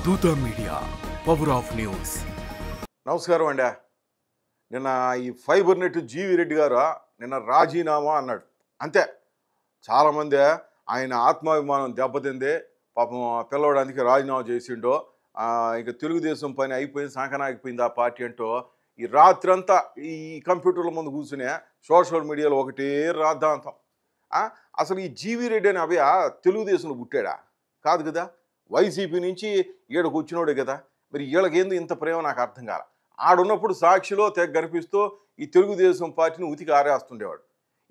దూత media power of news. నమస్కారం అండి. నిన్న ఈ ఫైబర్ నెట్ జీవి రెడ్డి గారు నిన్న రాజీనామా అన్నాడు. అంతే, చాలామంది ఆయన ఆత్మాభిమానం దెబ్బతింది, పాపం పిల్లవాడు అందుకే రాజీనామా చేసిండో, ఇక తెలుగుదేశం పని అయిపోయింది, సంకనాగిపోయింది ఆ పార్టీ అంటూ ఈ రాత్రంతా ఈ కంప్యూటర్ల ముందు కూర్చునే సోషల్ మీడియాలో ఒకటే రాద్ధాంతం. అసలు ఈ జీవి రెడ్డి అనే అభయ తెలుగుదేశంలో పుట్టాడా? కాదు కదా, వైసీపీ నుంచి ఈడకు వచ్చినోడే కదా. మరి వీళ్ళకేంది ఇంత ప్రేమ నాకు అర్థం కాల. ఆడున్నప్పుడు సాక్షిలో తెగ కనిపిస్తూ ఈ తెలుగుదేశం పార్టీని ఉతికి ఆరేస్తుండేవాడు.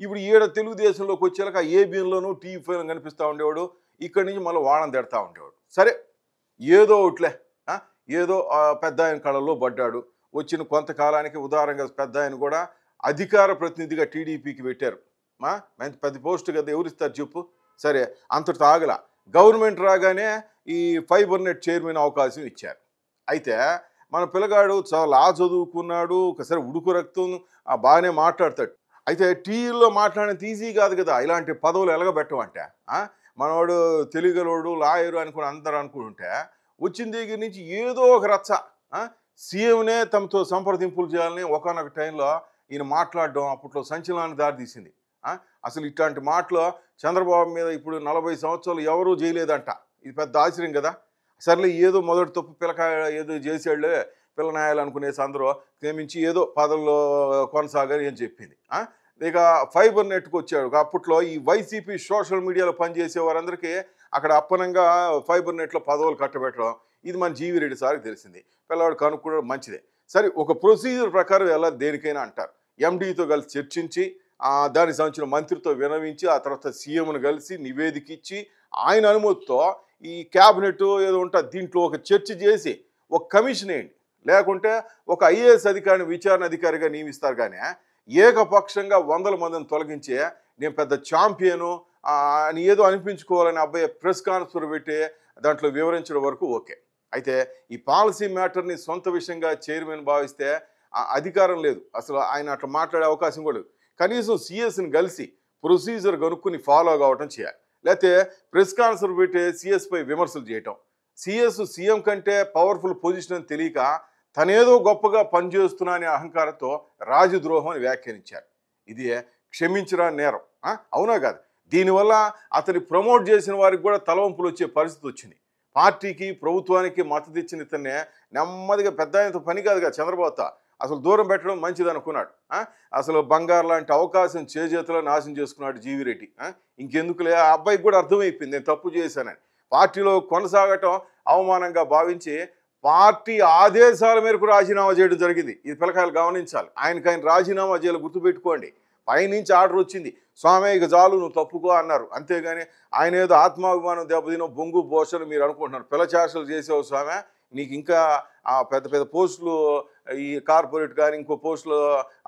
ఇప్పుడు ఈడ తెలుగుదేశంలోకి వచ్చేలాక ఏబిఎన్లోనూ టీవీలో కనిపిస్తూ ఉండేవాడు, ఇక్కడి నుంచి మళ్ళీ వాడని తిడతా ఉండేవాడు. సరే, ఏదో ఒకట్లే, ఏదో పెద్ద ఆయన కళలో పడ్డాడు. వచ్చిన కొంతకాలానికి ఉదారంగా పెద్ద ఆయన కూడా అధికార ప్రతినిధిగా టీడీపీకి పెట్టారు. మంచి పెద్ద పోస్ట్ కదా, ఎవరిస్తారు చెప్పు. సరే, అంతటి ఆగల గవర్నమెంట్ రాగానే ఈ ఫైబర్ నెట్ చైర్మన్ అవకాశం ఇచ్చారు. అయితే మన పిల్లగాడు చాలా చదువుకున్నాడు, ఒకసారి ఉడుకు రక్తం, బాగానే మాట్లాడతాడు. అయితే టీవీలో మాట్లాడేది ఈజీ కాదు కదా, ఇలాంటి పదవులు ఎలగబెట్టమంటే. మనవాడు తెలుగులోడు లాయరు అనుకుని అందరూ అనుకుంటుంటే వచ్చిన దగ్గర నుంచి ఏదో ఒక రచ్చ. సీఎంనే తమతో సంప్రదింపులు చేయాలని ఒకనొక టైంలో ఈయన మాట్లాడడం అప్పట్లో సంచలనానికి దారితీసింది. అసలు ఇట్లాంటి మాటలు చంద్రబాబు మీద ఇప్పుడు 40 సంవత్సరాలు ఎవరూ చేయలేదంట. ఇది పెద్ద ఆశ్చర్యం కదా. సర్లే, ఏదో మొదటి తప్పు పిల్లకాయ ఏదో చేసాడులే, పిల్లనాయాలనుకునేసి అందరూ క్షమించి ఏదో పదవుల్లో కొనసాగాలి అని చెప్పింది. ఇక ఫైబర్ నెట్కి వచ్చాడు. అప్పట్లో ఈ వైసీపీ సోషల్ మీడియాలో పనిచేసే వారందరికీ అక్కడ అప్పనంగా ఫైబర్ నెట్లో పదవులు కట్టబెట్టడం, ఇది మన జీవి రెడ్డి సార్కి తెలిసింది. పిల్లవాడు కనుక్కోవడం మంచిదే. సరే, ఒక ప్రొసీజర్ ప్రకారం ఎలా దేనికైనా అంటారు. ఎండీతో కలిసి చర్చించి దానికి సంబంధించిన మంత్రితో వినవించి ఆ తర్వాత సీఎంను కలిసి నివేదిక ఇచ్చి ఆయన అనుమతితో ఈ క్యాబినెట్ ఏదో ఉంటుంది దీంట్లో ఒక చర్చ చేసి ఒక కమిషన్ వేయండి, లేకుంటే ఒక ఐఏఎస్ అధికారిని విచారణ అధికారిగా నియమిస్తారు. కానీ ఏకపక్షంగా 100 మందిని తొలగించే నేను పెద్ద ఛాంపియను అని ఏదో అనిపించుకోవాలని అబ్బాయి ప్రెస్ కాన్ఫరెన్స్ పెట్టి దాంట్లో వివరించడం వరకు ఓకే. అయితే ఈ పాలసీ మ్యాటర్ని సొంత విషయంగా చైర్మన్ భావిస్తే అధికారం లేదు, అసలు ఆయన అట్లా మాట్లాడే అవకాశం కూడా లేదు. కనీసం సిఎస్ని కలిసి ప్రొసీజర్ కనుక్కుని ఫాలో కావటం చేయాలి. లేకపోతే ప్రెస్ కాన్ఫరెన్స్ పెట్టి సిఎస్పై విమర్శలు చేయటం. సిఎస్ సీఎం కంటే పవర్ఫుల్ పొజిషన్ అని తెలియక తనేదో గొప్పగా పనిచేస్తున్నా అనే అహంకారంతో రాజద్రోహం అని వ్యాఖ్యానించారు. ఇది క్షమించరా నేరం, అవునా కాదు? దీనివల్ల అతని ప్రమోట్ చేసిన వారికి కూడా తలవంపులు వచ్చే పరిస్థితి వచ్చింది. పార్టీకి ప్రభుత్వానికి మద్దతు ఇచ్చిన ఇతన్నే నెమ్మదిగా పెద్ద ఆయనతో పని కాదుగా చంద్రబాబు అసలు దూరం పెట్టడం మంచిది అనుకున్నాడు. అసలు బంగారు లాంటి అవకాశం చేజేతిలో నాశనం చేసుకున్నాడు జీవి రెడ్డి. ఇంకెందుకులే, ఆ అబ్బాయికి కూడా అర్థమైపోయింది నేను తప్పు చేశానని. పార్టీలో కొనసాగటం అవమానంగా భావించి పార్టీ ఆదేశాల మేరకు రాజీనామా చేయడం జరిగింది. ఇది పిల్లకాయలు గమనించాలి. ఆయన రాజీనామా చేయాలి, గుర్తుపెట్టుకోండి. పైనుంచి ఆర్డర్ వచ్చింది, స్వామి ఇక చాలు నువ్వు తప్పుకో అన్నారు. అంతేగాని ఆయన ఏదో ఆత్మాభిమానం దెబ్బతినో బొంగు బోషలు మీరు అనుకుంటున్నారు. పిల్లచాషలు చేసేవు స్వామి, నీకు ఇంకా పెద్ద పెద్ద పోస్టులు ఈ కార్పొరేట్ కానీ ఇంకో పోస్టులు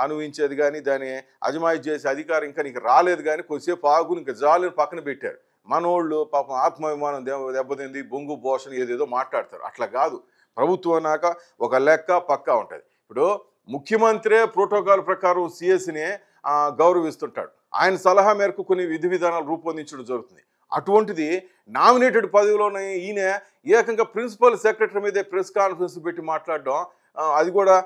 అనుభవించేది కానీ దాన్ని అజమాయి చేసే అధికారం ఇంకా నీకు రాలేదు. కానీ కొద్దిసేపు ఆగుని ఇంకా జాలిని పక్కన పెట్టారు. మనోళ్ళు పాపం ఆత్మాభిమానం దెబ్బతింది, బొంగు బోషణ ఏదేదో మాట్లాడతారు. అట్లా కాదు, ప్రభుత్వం అన్నాక ఒక లెక్క పక్కా ఉంటుంది. ఇప్పుడు ముఖ్యమంత్రే ప్రోటోకాల్ ప్రకారం సిఎస్ని గౌరవిస్తుంటాడు. ఆయన సలహా మేరకు కొన్ని విధి విధానాలు రూపొందించడం జరుగుతుంది. అటువంటిది నామినేటెడ్ పదవిలోనే ఈయన ఏకంగా ప్రిన్సిపల్ సెక్రటరీ మీదే ప్రెస్ కాన్ఫరెన్స్ పెట్టి మాట్లాడడం, అది కూడా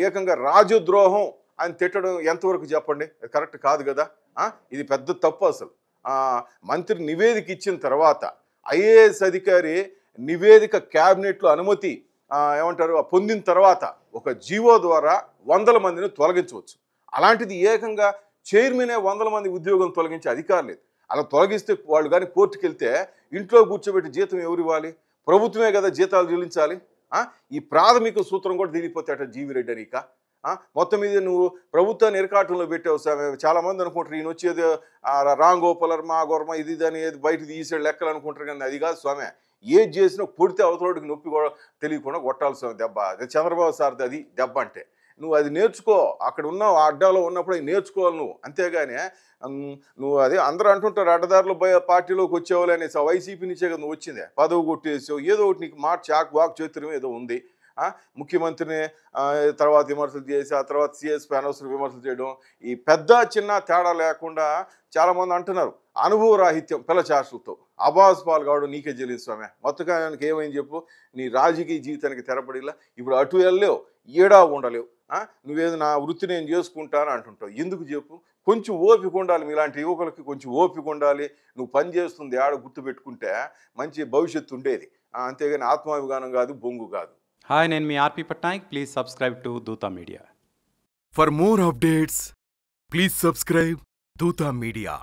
ఏకంగా రాజద్రోహం అని తిట్టడం ఎంతవరకు చెప్పండి? కరెక్ట్ కాదు కదా. ఇది పెద్ద తప్పు. అసలు మంత్రి నివేదిక ఇచ్చిన తర్వాత ఐఏఎస్ అధికారి నివేదిక క్యాబినెట్లో అనుమతి పొందిన తర్వాత ఒక జీవో ద్వారా 100 మందిని తొలగించవచ్చు. అలాంటిది ఏకంగా చైర్మనే 100 మంది ఉద్యోగం తొలగించే అధికారం లేదు. అలా తొలగిస్తే వాళ్ళు కానీ కోర్టుకు వెళ్తే ఇంట్లో కూర్చోబెట్టి జీతం ఎవరు ఇవ్వాలి? ప్రభుత్వమే కదా జీతాలు చెల్లించాలి. ఈ ప్రాథమిక సూత్రం కూడా తెలియపోతే జీవి రెడ్డి నీక మొత్తం మీద నువ్వు ప్రభుత్వాన్ని ఇరకాటంలో పెట్టావు. చాలామంది అనుకుంటారు ఈయన వచ్చేది రామ్ గోపాల్ మా గొర్మ ఇది అని ఏది బయట తీసాడు లెక్కలు అనుకుంటారు. కానీ అది కాదు స్వామి. ఏది చేసినా పొడితే అవతలోడికి నొప్పి కూడా తెలియకుండా కొట్టాలి స్వామి దెబ్బ. అదే చంద్రబాబు సార్ది అది దెబ్బ అంటే. నువ్వు అది నేర్చుకో, అక్కడ ఉన్నావు అడ్డాలో ఉన్నప్పుడు అది నేర్చుకోవాలి నువ్వు. అంతేగాని నువ్వు అదే అందరూ అంటుంటారు అడ్డదారులు పార్టీలోకి వచ్చేవాళ్ళు అనేసి. వైసీపీ నుంచే కదా నువ్వు వచ్చిందే, పదవి కొట్టేసావు, ఏదో ఒకటి నీకు చాక్ వాక్ చేతురం ఏదో ఉంది. ముఖ్యమంత్రిని తర్వాత విమర్శలు చేసి ఆ తర్వాత సిఎస్పై అనవసర విమర్శలు చేయడం, ఈ పెద్ద చిన్న తేడా లేకుండా చాలామంది అంటున్నారు అనుభవ రాహిత్యం పిల్ల చాషలతో. అబాస్ పాలు కావడం నీకే తెలియదు స్వామి. మొత్తకానికి ఏమైంది చెప్పు? నీ రాజకీయ జీవితానికి తెరపడిలా. ఇప్పుడు అటు వెళ్ళలేవు, ఈడా ఉండలేవు. నువ్వేదో నా వృత్తి నేను చేసుకుంటాను అంటుంటావు. ఎందుకు చెప్పు? కొంచెం ఓపిక ఉండాలి. మీలాంటి యువకులకి కొంచెం ఓపిక ఉండాలి. నువ్వు పని చేస్తుంది ఆడ గుర్తుపెట్టుకుంటే మంచి భవిష్యత్తు ఉండేది. అంతేగాని ఆత్మాభిమానం కాదు, బొంగు కాదు. హాయ్, నేను మీ R P Patnaik. Please subscribe to Dootha media. For more updates, please subscribe Dutta Media.